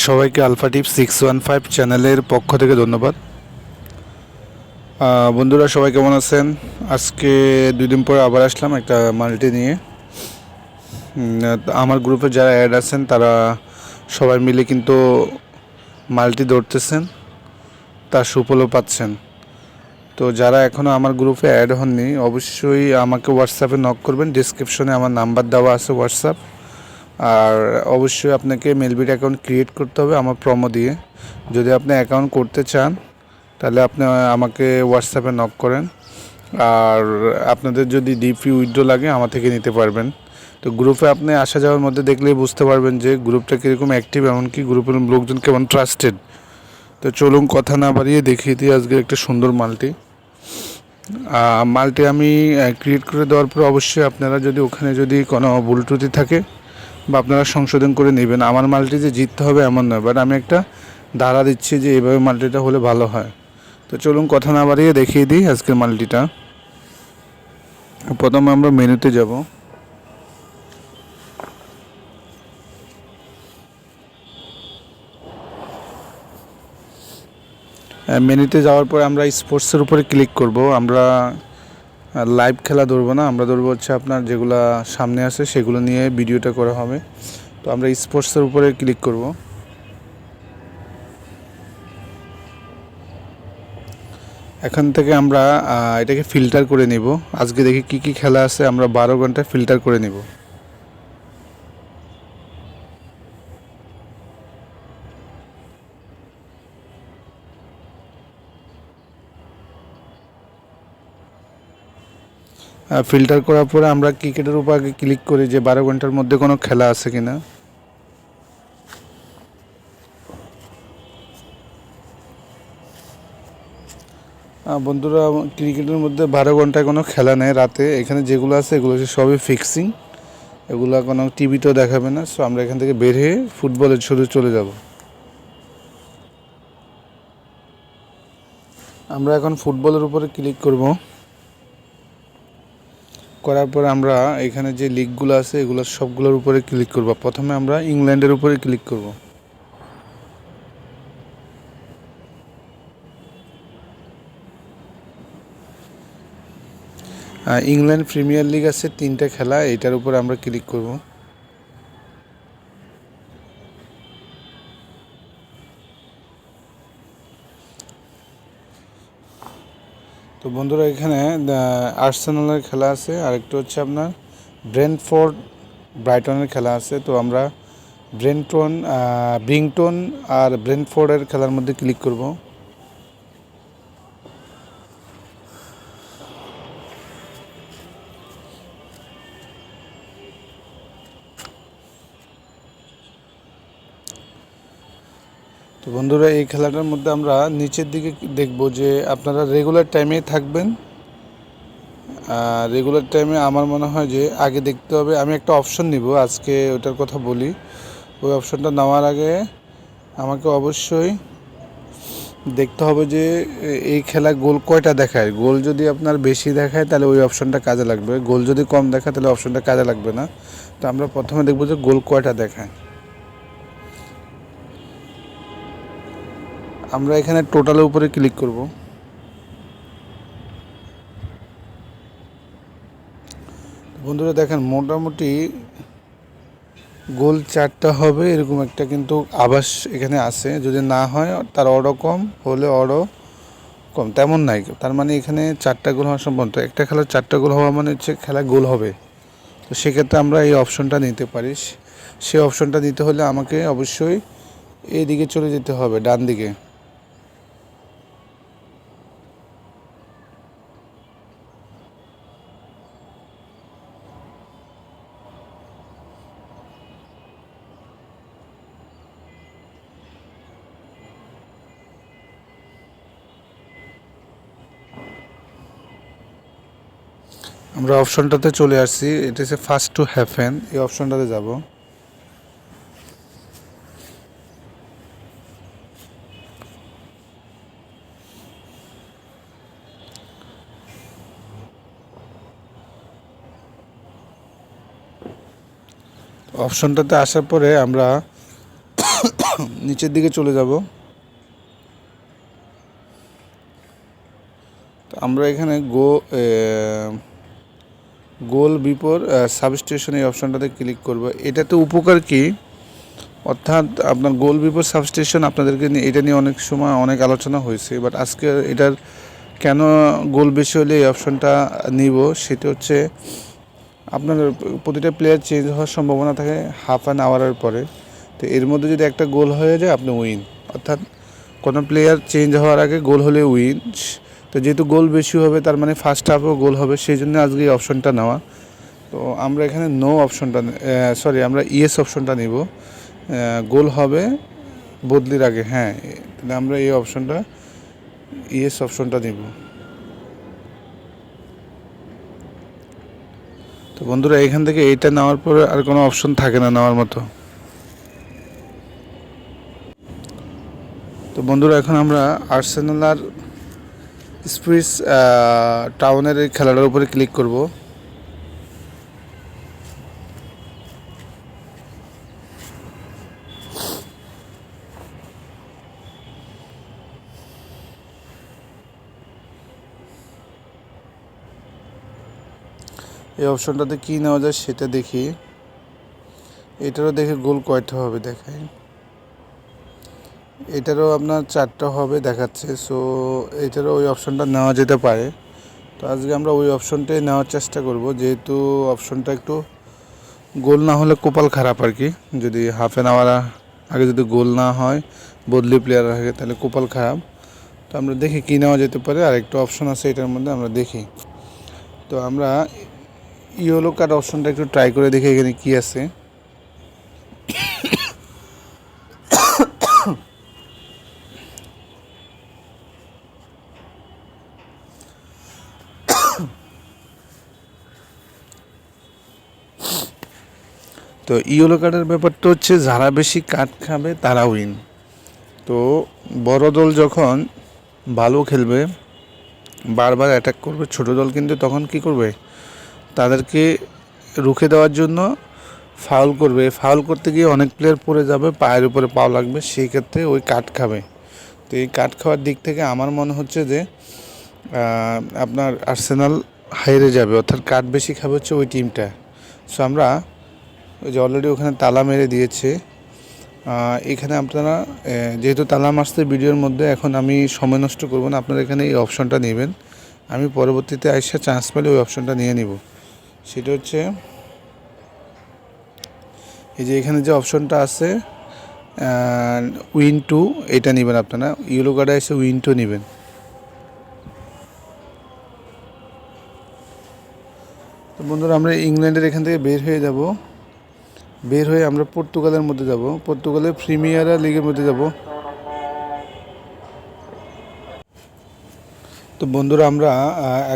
সবাইকে আলফা টিপ 615 চ্যানেলের পক্ষ থেকে ধন্যবাদ। বন্ধুরা সবাই কেমন আছেন? আজকে 2 দিন পরে আবার আসলাম একটা মাল্টি নিয়ে। আমার গ্রুপে যারা অ্যাড আছেন তারা সবাই মিলে কিন্তু মাল্টি ধরতেছেন, তার সুফলও পাচ্ছেন। তো যারা এখনও আমার গ্রুপে অ্যাড হননি অবশ্যই আমাকে হোয়াটসঅ্যাপে নক করবেন। ডিসক্রিপশনে আমার নাম্বার দেওয়া আছে হোয়াটসঅ্যাপ। আর অবশ্যই আপনাকে মেলবিট অ্যাকাউন্ট ক্রিয়েট করতে হবে আমার প্রোমো দিয়ে। যদি আপনি অ্যাকাউন্ট করতে চান তাহলে আপনি আমাকে হোয়াটসঅ্যাপে নক করেন। আর আপনাদের যদি ডিপি উইথড্র লাগে আমার থেকে নিতে পারবেন। তো গ্রুপে আপনি আসা যাওয়ার মধ্যে দেখলেই বুঝতে পারবেন যে গ্রুপটা কীরকম অ্যাক্টিভ, এমনকি গ্রুপের লোকজন কেমন ট্রাস্টেড। তো চলুন কথা না বাড়িয়ে দেখিয়ে দিই আজকে একটা সুন্দর মাল্টি আমি ক্রিয়েট করে দেওয়ার পর অবশ্যই আপনারা যদি ওখানে যদি কোনো ভুল ত্রুটি থাকে বা আপনারা সংশোধন করে নেবেন। আমার মাল্টি যে জিততে হবে এমন নয়, বাট আমি একটা ধারা দিচ্ছি যে এইভাবে মাল্টিটা হলে ভালো হয়। তো চলুন কথা না বাড়িয়ে দেখিয়ে দিই আজকের মাল্টিটা। প্রথমে আমরা মেনুতে যাব। মেনুতে যাওয়ার পরে আমরা স্পোর্টসের উপরে ক্লিক করব। আমরা লাইভ খেলা ধরবো না, আমরা ধরবো হচ্ছে আপনার যেগুলো সামনে আছে সেগুলো নিয়ে ভিডিওটা করা হবে। তো আমরা স্পোর্টসের উপরে ক্লিক করব। এখান থেকে আমরা এটাকে ফিল্টার করে নিব। আজকে দেখি কি কি খেলা আছে, আমরা 12 ঘন্টা ফিল্টার করে নিব। ফিল্টার করার পরে আমরা ক্রিকেটের উপর আগে ক্লিক করি যে 12 ঘন্টার মধ্যে কোনো খেলা আছে কিনা। বন্ধুরা, ক্রিকেটের মধ্যে 12 ঘন্টায় কোনো খেলা নেই রাতে। এখানে যেগুলো আছে এগুলো হচ্ছে সবই ফিক্সিং, এগুলো কোনো টিভিতেও দেখাবে না। সো আমরা এখান থেকে বের হয়ে ফুটবলের শুরু চলে যাব। আমরা এখন ফুটবলের উপরে ক্লিক করব। করার পর আমরা এখানে যে লিগগুলো আছে এগুলো সবগুলোর উপরে ক্লিক করব। প্রথমে আমরা ইংল্যান্ডের উপরে ক্লিক করব। ইংল্যান্ড প্রিমিয়ার লিগ আছে 3টা খেলা, এটার উপরে আমরা ক্লিক করব। তো বন্ধুরা, এখানে আর্সেনালের খেলা আছে, আরেকটা হচ্ছে আপনার ব্রেন্টফোর্ড ব্রাইটনের খেলা আছে। তো আমরা ব্রিংটন আর ব্রেন্টফোর্ডের খেলার মধ্যে ক্লিক করব। তো বন্ধুরা, এই খেলাটার মধ্যে আমরা নিচের দিকে দেখব যে আপনারা রেগুলার টাইমে থাকবেন। রেগুলার টাইমে আমার মনে হয় যে আগে দেখতে হবে, আমি একটা অপশন নিব আজকে, ওটার কথা বলি। ওই অপশনটা নেওয়ার আগে আমাকে অবশ্যই দেখতে হবে যে এই খেলা গোল কয়টা দেখায়। গোল যদি আপনার বেশি দেখায় তাহলে ওই অপশনটা কাজে লাগবে, গোল যদি কম দেখায় তাহলে অপশনটা কাজে লাগবে না। তো আমরা প্রথমে দেখব যে গোল কয়টা দেখায়। আমরা এখানে টোটালের উপরে ক্লিক করব। বন্ধুরা দেখেন, মোটামুটি গোল 4টা হবে এরকম একটা কিন্তু আভাস এখানে আছে। যদি না হয় তার অডও কম, হলে অডও কম, তেমন নাই। তার মানে এখানে 4টা গোল হওয়া সম্ভব। তো একটা খেলার 4টা গোল হওয়া মানে হচ্ছে খেলা গোল হবে। তো সেক্ষেত্রে আমরা এই অপশনটা নিতে পারি। সেই অপশনটা নিতে হলে আমাকে অবশ্যই এই দিকে চলে যেতে হবে, ডান দিকে। আমরা অপশনটাতে চলে আসছি, এটা হচ্ছে ফার্স্ট টু হ্যাপেন, এই অপশনটাতে যাব। অপশনটাতে আসার পরে আমরা নিচের দিকে চলে যাব। তো আমরা এখানে গোল বিপর সাবস্টেশন এই অপশনটাতে ক্লিক করব। এটাতে উপকার কি, অর্থাৎ আপনার গোল বিপর সাবস্টেশন আপনাদেরকে এটা নিয়ে অনেক সময় অনেক আলোচনা হয়েছে, বাট আজকে এটার কেন গোল বেশি হলে এই অপশনটা নিব সেটা হচ্ছে আপনার প্রতিটা প্লেয়ার চেঞ্জ হওয়ার সম্ভাবনা থাকে হাফ অ্যান আওয়ারের পরে। তো এর মধ্যে যদি একটা গোল হয়ে যায় আপনি উইন, অর্থাৎ কোনো প্লেয়ার চেঞ্জ হওয়ার আগে গোল হলে উইন। তো যেহেতু গোল বেশি হবে তার মানে ফার্স্ট হাফেও গোল হবে, সেই জন্য আজকে এই অপশনটা নেওয়া। তো আমরা এখানে নো অপশনটা আমরা ইয়েস অপশনটা নিব, গোল হবে বদলির আগে। হ্যাঁ, তাহলে আমরা এই অপশনটা ইয়েস অপশনটা নিব। তো বন্ধুরা এখান থেকে এইটা নেওয়ার পরে আর কোনো অপশন থাকে না নেওয়ার মতো। তো বন্ধুরা এখন আমরা আর্সেনাল আর স্পিরিটস টাউনের এই খেলাটার উপরে ক্লিক করব। এই অপশনটাতে কী নেওয়া যায় সেটা দেখি। এটারও দেখে গোল কয়টা হবে দেখাই। এটারও আপনার 4টা হবে দেখাচ্ছে। সো এটারও ওই অপশনটা নেওয়া যেতে পারে। তো আজকে আমরা ওই অপশনটাই নেওয়ার চেষ্টা করব, যেহেতু অপশনটা একটু গোল না হলে কপাল খারাপ আর কি। যদি হাফ অ্যান আওয়ার আগে যদি গোল না হয় বদলি প্লেয়ার আগে, তাহলে কপাল খারাপ। তো আমরা দেখি কী নেওয়া যেতে পারে। আর একটা অপশন আছে এটার মধ্যে, আমরা দেখি। তো আমরা ইয়েলো কার্ড অপশনটা একটু ট্রাই করে দেখি এখানে কী আছে। তো ইয়েলো কার্ডের ব্যাপারটা হচ্ছে যারা বেশি কার্ড খাবে তারা উইন। তো বড় দল যখন ভালো খেলবে, বারবার অ্যাটাক করবে, ছোট দল কিন্তু তখন কি করবে, তাদেরকে রুখে দেওয়ার জন্য ফাউল করবে। ফাউল করতে গিয়ে অনেক প্লেয়ার পড়ে যাবে, পায়ের উপরে পাও লাগবে, সেই ক্ষেত্রে ওই কাট খাবে। তো এই কাট খাওয়ার দিক থেকে আমার মনে হচ্ছে যে আপনার আর্সেনাল হাইরে যাবে, অর্থাৎ কাট বেশি খাবে হচ্ছে ওই টিমটা। সো আমরা ওই যে অলরেডি ওখানে তালা মেরে দিয়েছে। এখানে আপনারা যেহেতু তালা মারছে ভিডিওর মধ্যে, এখন আমি সময় নষ্ট করব না, আপনারা এখানে এই অপশনটা নেবেন। আমি পরবর্তীতে আইসা চান্স পেলে ওই অপশনটা নিয়ে নিব। সেটা হচ্ছে এই যে এখানে যে অপশনটা আছে উইন টু, এটা নেবেন আপনারা। ইয়েলো কার্ডে এসে উইন টু নেবেন। তো বন্ধুরা আমরা ইংল্যান্ডের এখান থেকে বের হয়ে যাব। বের হয়ে আমরা পর্তুগালের মধ্যে যাব, পর্তুগালের প্রিমিয়ার লিগের মধ্যে যাব। তো বন্ধুরা আমরা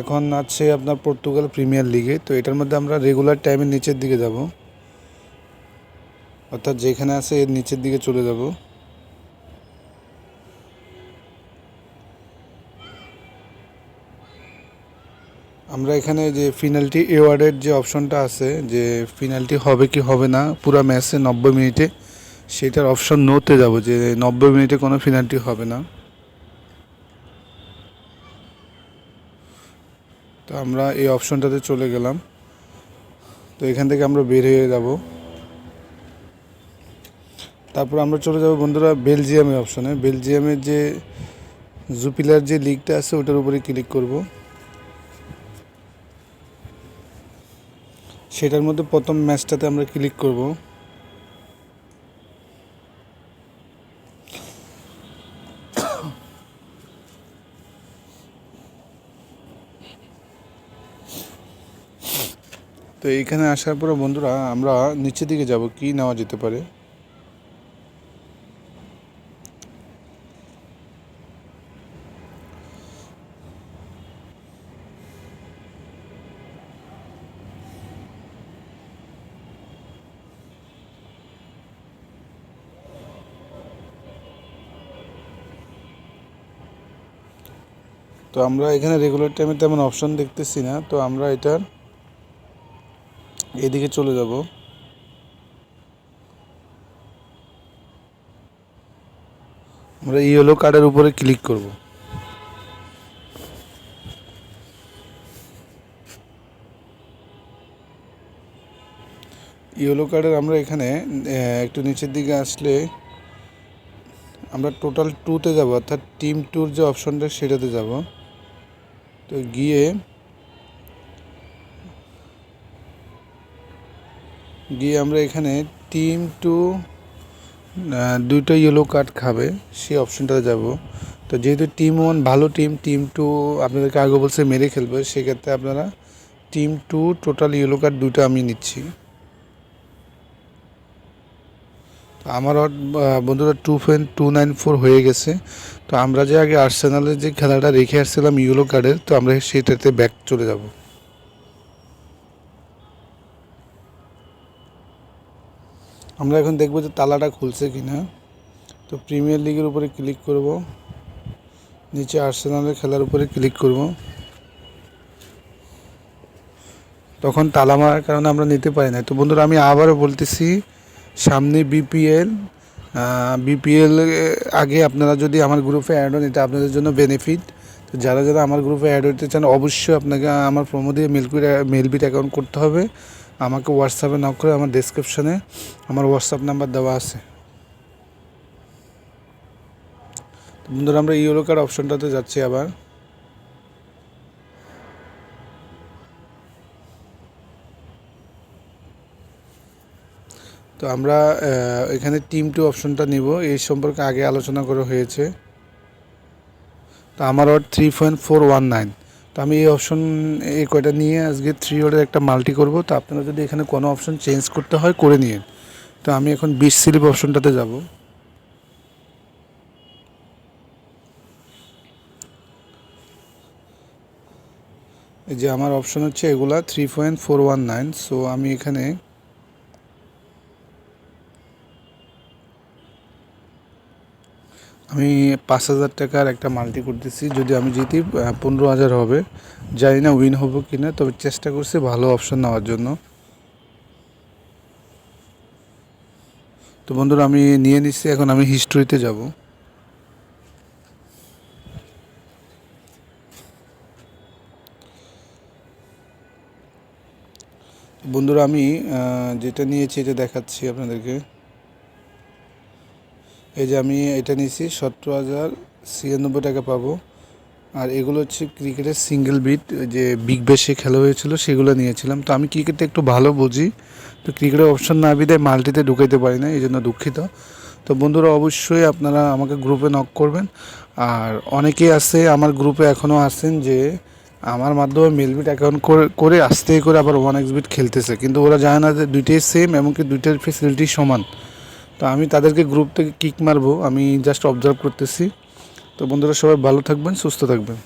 এখন আছে আপনার পর্তুগাল প্রিমিয়ার লিগে। তো এটার মধ্যে আমরা রেগুলার টাইমের নিচের দিকে যাব, অর্থাৎ যেখানে আছে এর নিচের দিকে চলে যাব। আমরা এখানে যে পেনাল্টি অ্যাওয়ার্ডের যে অপশনটা আছে, যে পেনাল্টি হবে কি হবে না পুরো ম্যাচে 90 মিনিটে, সেটার অপশন নোতে যাব, যে 90 মিনিটে কোনো পেনাল্টি হবে না। তো আমরা এই অপশনটাতে চলে গেলাম। তো এখান থেকে আমরা বের হয়ে যাব। তারপর আমরা চলে যাব বন্ধুরা বেলজিয়ামের অপশনে। বেলজিয়ামের যে জুপিলার যে লিগটা আছে ওটার উপরে ক্লিক করব। সেটার মধ্যে প্রথম ম্যাচটাতে আমরা ক্লিক করব। তো এইখানে আসার পরে বন্ধুরা আমরা নিচের দিকে যাব, কি নেওয়া যেতে পারে। তো আমরা এখানে রেগুলার টাইমে তেমন অপশন দেখতেছি না, তো আমরা এটার এদিকে চলে যাব। আমরা ইয়েলো কার্ডের উপরে ক্লিক করব। ইয়েলো কার্ডের আমরা এখানে একটু নিচের দিকে আসলে আমরা টোটাল 2-তে যাব, অর্থাৎ টিম 2-র যে অপশনটা সেটাতে যাব। তো গিয়ে আমরা এখানে টিম 2 দুইটা ইয়েলো কার্ড খাবে সেই অপশনটাতে যাব। তো যেহেতু টিম 1 ভালো টিম 2 আপনাদেরকে আগে বলছে মেরে খেলবে, সেক্ষেত্রে আপনারা টিম 2 টোটাল ইয়েলো কার্ড দুইটা আমি নিচ্ছি। আমার বন্ধুরা 2.294 হয়ে গেছে। তো আমরা যে আগে আর্সেনালের যে খেলাটা রেখে আসছিলাম ইয়েলো কার্ডের, তো আমরা সেটাতে ব্যাক চলে যাব। আমরা এখন দেখব যে তালাটা খুলছে কিনা। তো প্রিমিয়ার লিগের উপরে ক্লিক করব, নিচে আর্সেনালের খেলার উপরে ক্লিক করব। তখন তালা মারার কারণে আমরা নিতে পারি না। তো বন্ধুরা আমি আবারও বলতেছি, সামনে বিপিএল আগে আপনারা যদি আমার গ্রুপে অ্যাড হন, এটা আপনাদের জন্য বেনিফিট। তো যারা যারা আমার গ্রুপে অ্যাড হতে চান অবশ্যই আপনাকে আমার প্রোমো দিয়ে মেলবিট অ্যাকাউন্ট করতে হবে। আমাকে হোয়াটসঅ্যাপে নক করে আমার ডেসক্রিপশানে আমার হোয়াটসঅ্যাপ নাম্বার দেওয়া আছে। বন্ধুরা আমরা ইয়েলো কার্ড অপশনটাতে যাচ্ছি আবার। তো আমরা এখানে টিম 2 অপশনটা নিব, এই সম্পর্কে আগে আলোচনা করা হয়েছে। তো আমার ওয়ার্ড 3.419। তো আমি এই কয়টা নিয়ে আজকে 3 ওয়ার্ডের একটা মাল্টি করব। তো আপনারা যদি এখানে কোনো অপশন চেঞ্জ করতে হয় করে নিন। তো আমি এখন 20 স্লিপ অপশনটাতে যাব। এই যে আমার অপশন হচ্ছে এগুলা 3.419। সো আমি এখানে আমি 5,000 টাকার একটা মাল্টি করতেছি। যদি আমি জিতি 15,000 হবে। জানি না উইন হবো কি না, তবে চেষ্টা করছি ভালো অপশন নেওয়ার জন্য। তো বন্ধুরা আমি নিয়ে নিচ্ছি, এখন আমি হিস্ট্রিতে যাব। বন্ধুরা আমি যেটা নিয়েছি এটা দেখাচ্ছি আপনাদেরকে। এই যে আমি এটা নিয়েছি 17,096 টাকা পাবো। আর এগুলো হচ্ছে ক্রিকেটের সিঙ্গেল বিট, যে বিগ ব্যাশে খেলা হয়েছিল সেগুলো নিয়েছিলাম। তো আমি ক্রিকেটে একটু ভালো বুঝি, তো ক্রিকেটের অপশন না বিদায় মাল্টিতে ঢুকাইতে পারি না, এই জন্য দুঃখিত। তো বন্ধুরা অবশ্যই আপনারা আমাকে গ্রুপে নক করবেন। আর অনেকেই আছে আমার গ্রুপে এখনও আছেন যে আমার মাধ্যমে মেলবিট অ্যাকাউন্ট করে আস্তে করে আবার 1xBet খেলতেছে, কিন্তু ওরা জানে না যে দুইটাই সেম, এমনকি দুইটার ফেসিলিটি সমান। তো আমি তাদেরকে গ্রুপ থেকে কিক মারবো, আমি জাস্ট অবজার্ভ করতেছি। তো বন্ধুরা সবাই ভালো থাকবেন, সুস্থ থাকবেন।